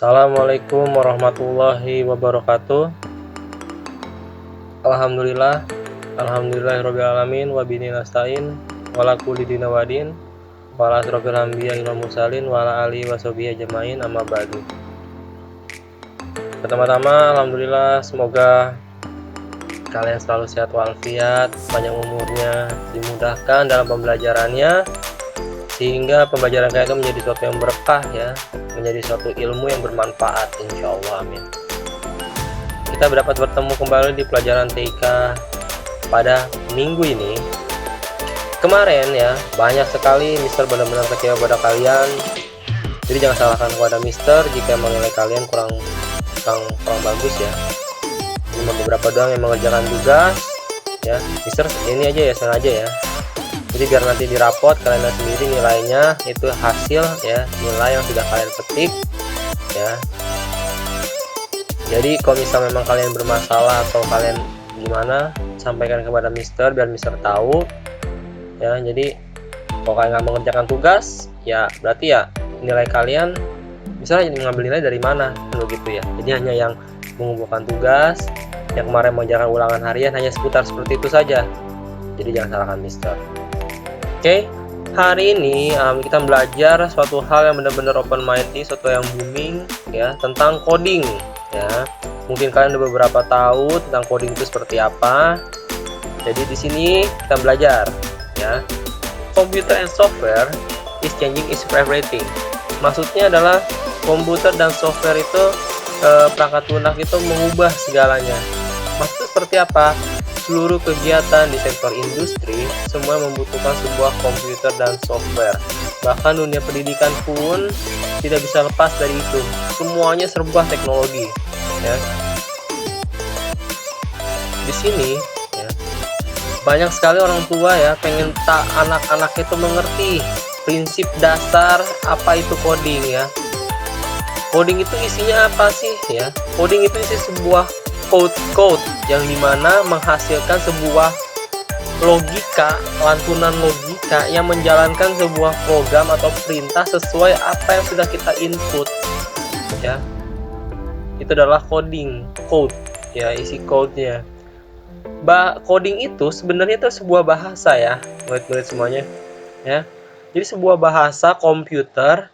Assalamualaikum warahmatullahi wabarakatuh. Alhamdulillah, alhamdulillahirobbilalamin, wabini nasta'in, wala kulli dina wadin, wala asrofil anbiya ilal mursalin, wala ali washabihi ajmain, amma ba'du. Pertama-tama, alhamdulillah, semoga kalian selalu sehat walafiat, panjang umurnya, dimudahkan dalam pembelajarannya, sehingga pembelajaran kalian itu menjadi suatu yang berkah ya, menjadi suatu ilmu yang bermanfaat, insya Allah, amin. Kita dapat bertemu kembali di pelajaran TIK pada minggu ini. Kemarin ya, banyak sekali Mister benar-benar kecewa pada kalian. Jadi jangan salahkan kepada Mister jika menilai kalian kurang bagus ya. Cuma beberapa doang yang mengerjakan tugas ya. Mister ini aja ya, sengaja ya. Jadi biar nanti di rapot kalian lihat sendiri nilainya, itu hasil ya, nilai yang sudah kalian petik ya. Jadi kalau misal memang kalian bermasalah atau kalian gimana, sampaikan kepada Mister biar Mister tahu ya. Jadi kalau kalian nggak mengerjakan tugas ya, berarti ya nilai kalian misalnya mengambil nilai dari mana begitu ya. Jadi hanya yang mengumpulkan tugas, yang kemarin mengerjakan ulangan harian, hanya seputar seperti itu saja. Jadi jangan salahkan Mister. Oke, hari ini kita belajar suatu hal yang benar-benar open minded, suatu yang booming ya, tentang coding ya. Mungkin kalian udah beberapa tahu tentang coding itu seperti apa. Jadi di sini kita belajar ya. Computer and software is changing is everything. Maksudnya adalah komputer dan software itu perangkat lunak itu mengubah segalanya. Maksudnya seperti apa? Seluruh kegiatan di sektor industri semua membutuhkan sebuah komputer dan software. Bahkan dunia pendidikan pun tidak bisa lepas dari itu. Semuanya serba teknologi ya. Di sini ya, banyak sekali orang tua ya pengen anak-anak itu mengerti prinsip dasar apa itu coding ya. Coding itu isinya apa sih ya? Coding itu isi sebuah code yang dimana menghasilkan sebuah logika, lantunan logika yang menjalankan sebuah program atau perintah sesuai apa yang sudah kita input ya. Itu adalah coding, code ya, isi code-nya. Coding itu sebenarnya itu sebuah bahasa ya, murid-murid semuanya ya. Jadi sebuah bahasa komputer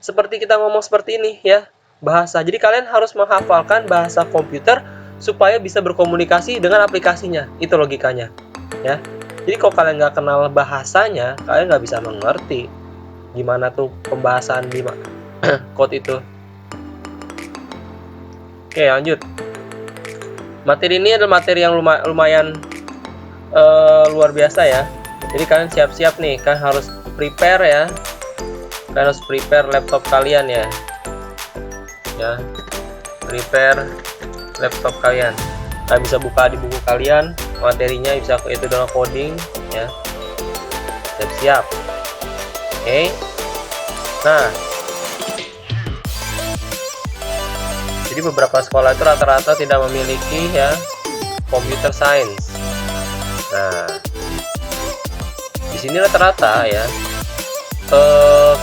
seperti kita ngomong seperti ini ya, bahasa. Jadi kalian harus menghafalkan bahasa komputer supaya bisa berkomunikasi dengan aplikasinya. Itu logikanya ya. Jadi kalau kalian nggak kenal bahasanya, kalian nggak bisa mengerti gimana tuh pembahasan di code itu. Oke, lanjut. Materi ini adalah materi yang lumayan luar biasa ya. Jadi kalian siap-siap nih, kan harus prepare ya. Kalian harus prepare laptop kalian ya. Ya, prepare laptop kalian. Kalian bisa buka di buku kalian materinya, bisa itu adalah coding ya. Siap-siap. Oke. Nah, jadi beberapa sekolah itu rata-rata tidak memiliki ya computer science. Nah, di sini rata-rata ya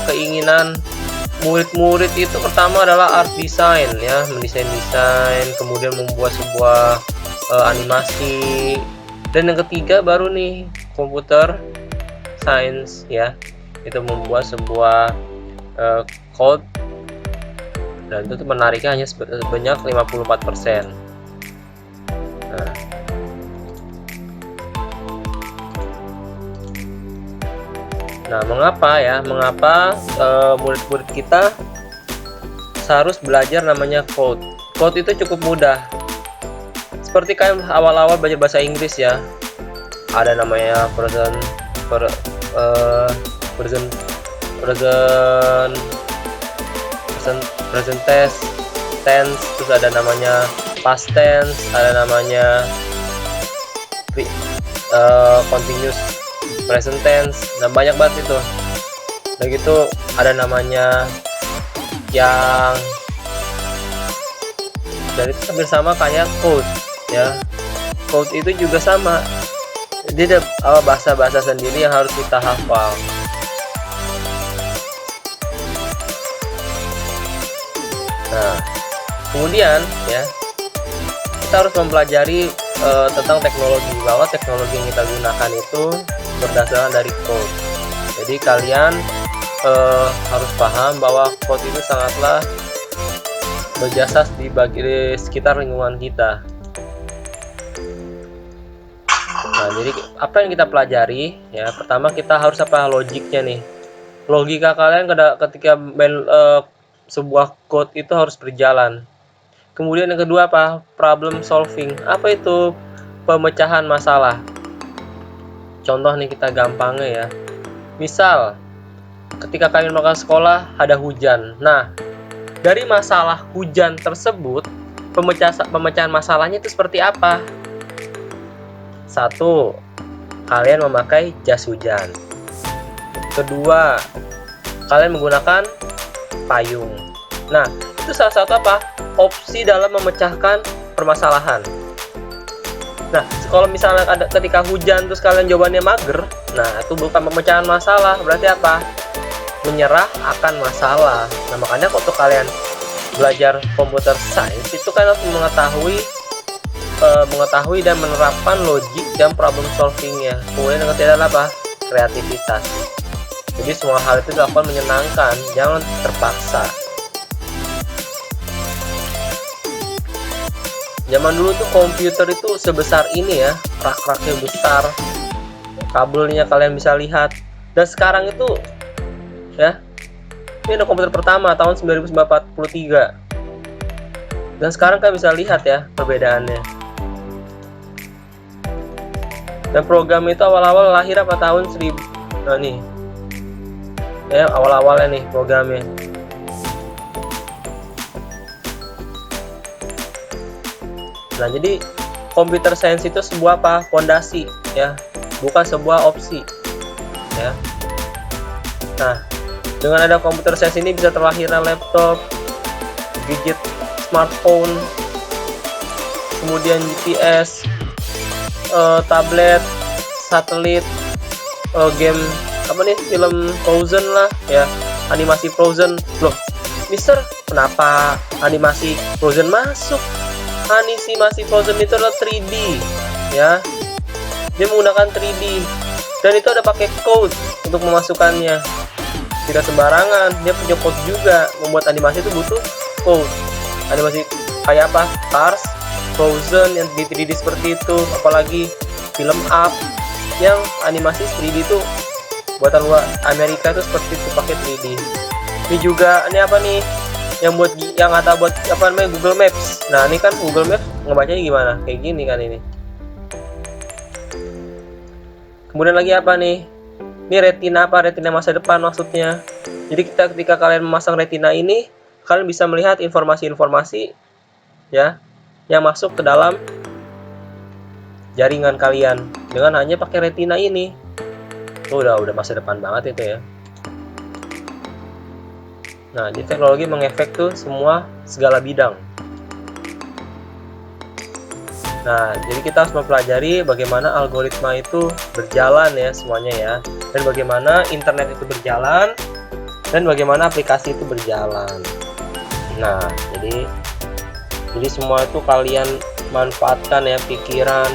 keinginan murid-murid itu pertama adalah art design ya, mendesain, kemudian membuat sebuah animasi, dan yang ketiga baru nih computer science ya, itu membuat sebuah code, dan itu menariknya hanya sebanyak 54%. Nah, mengapa murid-murid kita seharus belajar namanya code? Code itu cukup mudah. Seperti kalian awal-awal belajar bahasa Inggris ya, ada namanya present tense, terus ada namanya past tense, ada namanya continuous present tense, nah banyak banget itu. Nah gitu ada namanya yang, dan itu hampir sama kayak code ya. Code itu juga sama, jadi ada bahasa-bahasa sendiri yang harus kita hafal. Nah, kemudian ya kita harus mempelajari tentang teknologi, bahwa teknologi yang kita gunakan itu berdasarkan dari code. Jadi kalian harus paham bahwa code itu sangatlah berjasa di sekitar lingkungan kita. Nah, jadi apa yang kita pelajari ya, pertama kita harus apa, logiknya nih. Logika kalian ketika sebuah code itu harus berjalan. Kemudian yang kedua apa, problem solving. Apa itu? Pemecahan masalah. Contoh nih kita gampangnya ya, misal ketika kalian melakukan sekolah ada hujan. Nah, dari masalah hujan tersebut, pemecahan masalahnya itu seperti apa? Satu, kalian memakai jas hujan. Kedua, kalian menggunakan payung. Nah, itu salah satu apa, opsi dalam memecahkan permasalahan. Nah, kalau misalnya ada ketika hujan terus kalian jawabannya mager, nah itu bukan pemecahan masalah, berarti apa? Menyerah akan masalah. Nah, makanya waktu kalian belajar computer science itu kan harus mengetahui dan menerapkan logik dan problem solvingnya. Kemudian yang ketiga adalah apa? Kreativitas. Jadi semua hal itu dilakukan menyenangkan, jangan terpaksa. Zaman dulu tuh komputer itu sebesar ini ya, rak-raknya besar, kabelnya kalian bisa lihat. Dan sekarang itu ya, ini ada komputer pertama tahun 1943. Dan sekarang kalian bisa lihat ya perbedaannya. Dan program itu awal-awal lahir apa tahun 1000. Nah nih ya, awal-awalnya nih programnya. Nah, jadi computer science itu sebuah apa? Fondasi ya, bukan sebuah opsi ya. Nah, dengan ada computer science ini bisa terlahirnya laptop, gadget, smartphone, kemudian GPS, tablet, satelit, game apa nih, film Frozen lah ya, animasi Frozen. Loh, Mister, kenapa animasi Frozen masuk? Animasi Frozen itu adalah 3D ya, dia menggunakan 3D dan itu ada pakai code untuk memasukkannya, tidak sembarangan, dia punya code juga. Membuat animasi itu butuh code. Animasi kayak apa? Cars, Frozen yang di 3D seperti itu, apalagi film Up yang animasi 3D itu buatan luar Amerika itu seperti itu, pakai 3D. Ini juga, ini apa nih, yang kata buat apa namanya, Google Maps. Nah, ini kan Google Maps ngebacanya gimana? Kayak gini kan ini. Kemudian lagi apa nih? Ini retina apa? Retina masa depan maksudnya. Jadi ketika kalian memasang retina ini, kalian bisa melihat informasi-informasi ya yang masuk ke dalam jaringan kalian dengan hanya pakai retina ini. Udah masa depan banget itu ya. Nah, jadi teknologi mengefek tuh segala bidang. Nah, jadi kita harus mempelajari bagaimana algoritma itu berjalan ya semuanya ya, dan bagaimana internet itu berjalan, dan bagaimana aplikasi itu berjalan. Nah, jadi semua itu kalian manfaatkan ya, pikiran,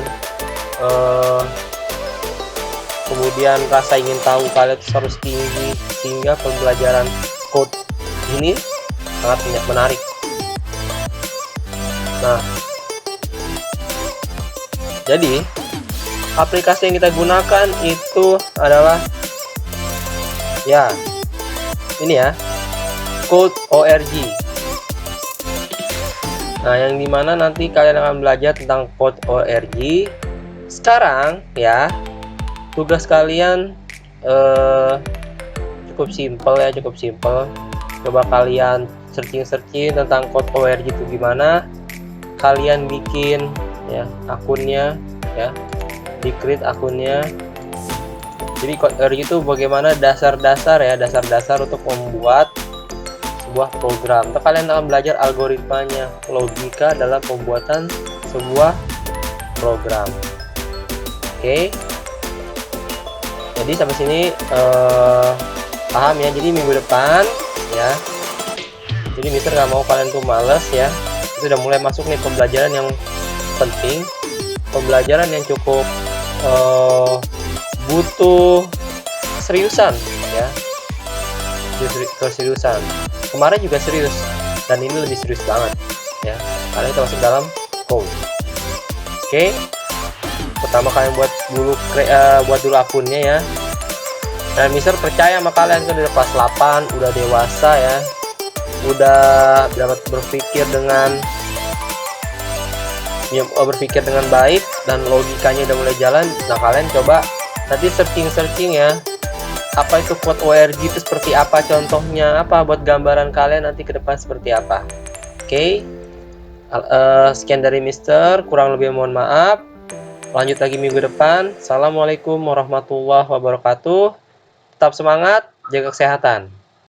kemudian rasa ingin tahu kalian harus tinggi, sehingga pembelajaran code ini sangat menarik. Nah, jadi aplikasi yang kita gunakan itu adalah ya ini ya, Code.org. Nah, yang dimana nanti kalian akan belajar tentang Code.org. Sekarang ya, tugas kalian cukup simpel. Coba kalian searching tentang Code.org itu gimana. Kalian bikin ya akunnya ya, di-create akunnya. Jadi Code.org itu bagaimana dasar-dasar untuk membuat sebuah program. Atau kalian akan belajar algoritmanya, logika dalam pembuatan sebuah program. Oke. Jadi sampai sini paham ya. Jadi minggu depan ya Jadi Mister nggak mau kalian tuh males ya. Itu udah mulai masuk nih pembelajaran yang penting, pembelajaran yang cukup butuh keseriusan ya, keseriusan. Kemarin juga serius dan ini lebih serius banget ya, karena kita masuk dalam code. Oke, pertama kalian buat dulu akunnya ya. Dan Mister percaya sama kalian kan udah kelas 8, udah dewasa ya, udah dapat berpikir dengan baik dan logikanya udah mulai jalan. Nah kalian coba nanti searching ya, apa itu code ORG itu seperti apa, contohnya apa buat gambaran kalian nanti ke depan seperti apa. Oke, sekian dari Mister, kurang lebih mohon maaf. Lanjut lagi minggu depan. Assalamualaikum warahmatullahi wabarakatuh. Tetap semangat, jaga kesehatan.